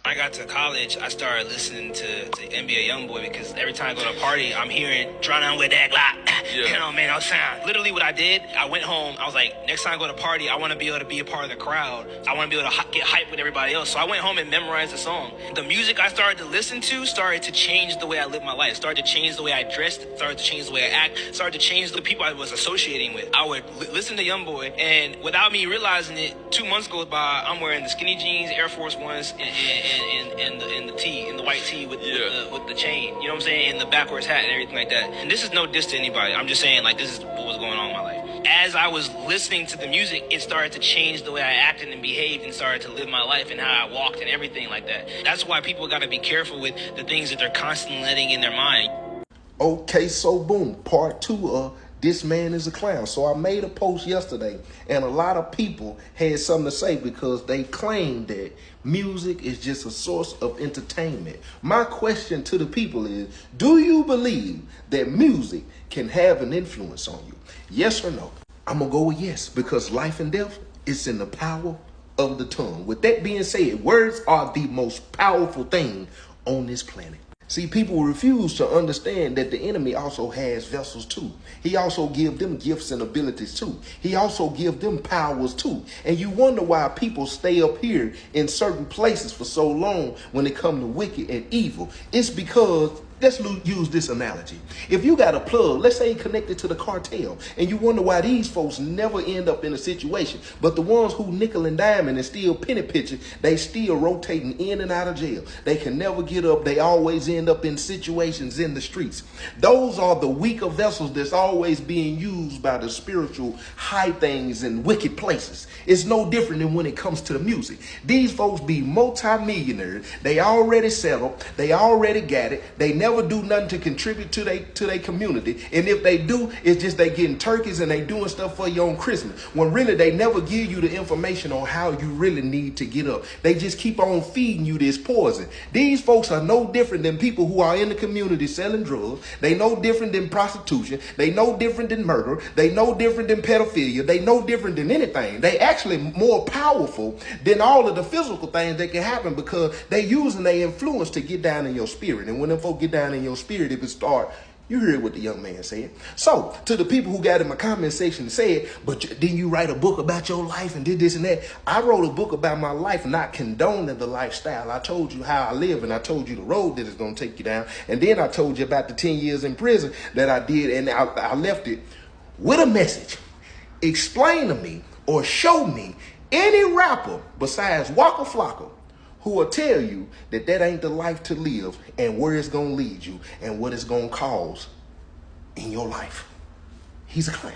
When I got to college, I started listening to NBA Youngboy because every time I go to a party, I'm hearing "Drown Out with that Glock." Yeah. You know, man, I was saying, literally what I did, I went home, I was like, next time I go to a party, I want to be able to be a part of the crowd. I want to be able to get hyped with everybody else. So I went home and memorized the song. The music I started to listen to started to change the way I lived my life, started to change the way I dressed, started to change the way I act, started to change the people I was associating with. I would listen to Youngboy, and without me realizing it, 2 months goes by, I'm wearing the skinny jeans, Air Force Ones, and the white tee with the chain, you know what I'm saying, and the backwards hat and everything like that. And this is no diss to anybody. I'm just saying, like, this is what was going on in my life. As I was listening to the music, it started to change the way I acted and behaved and started to live my life and how I walked and everything like that. That's why people got to be careful with the things that they're constantly letting in their mind. Okay, so boom, part 2 of This Man is a Clown. So I made a post yesterday, and a lot of people had something to say because they claimed that music is just a source of entertainment. My question to the people is, do you believe that music can have an influence on you? Yes or no? I'm going to go with yes, because life and death is in the power of the tongue. With that being said, words are the most powerful thing on this planet. See, people refuse to understand that the enemy also has vessels too. He also gives them gifts and abilities too. He also gives them powers too. And you wonder why people stay up here in certain places for so long when it comes to wicked and evil. It's because, let's use this analogy. If you got a plug, let's say connected to the cartel, and you wonder why these folks never end up in a situation, but the ones who nickel and diamond and still penny pitching, they still rotating in and out of jail. They can never get up. They always end up in situations in the streets. Those are the weaker vessels that's always being used by the spiritual high things in wicked places. It's no different than when it comes to the music. These folks be multi-millionaires. They already settled. They already got it. They never do nothing to contribute to their community. And if they do, it's just they getting turkeys and they doing stuff for you on Christmas. When really they never give you the information on how you really need to get up. They just keep on feeding you this poison. These folks are no different than people who are in the community selling drugs. They no different than prostitution. They no different than murder. They no different than pedophilia. They no different than anything. They actually more powerful than all of the physical things that can happen because they using their influence to get down in your spirit. And when them folks get down in your spirit, if it start, you heard what the young man said. So to the people who got in my comment section said, but didn't you write a book about your life and did this and that? I wrote a book about my life, not condoning the lifestyle. I told you how I live, and I told you the road that is going to take you down. And then I told you about the 10 years in prison that I did, and I left it with a message. Explain to me or show me any rapper besides Waka Flocka who will tell you that that ain't the life to live and where it's going to lead you and what it's going to cause in your life. He's a clown.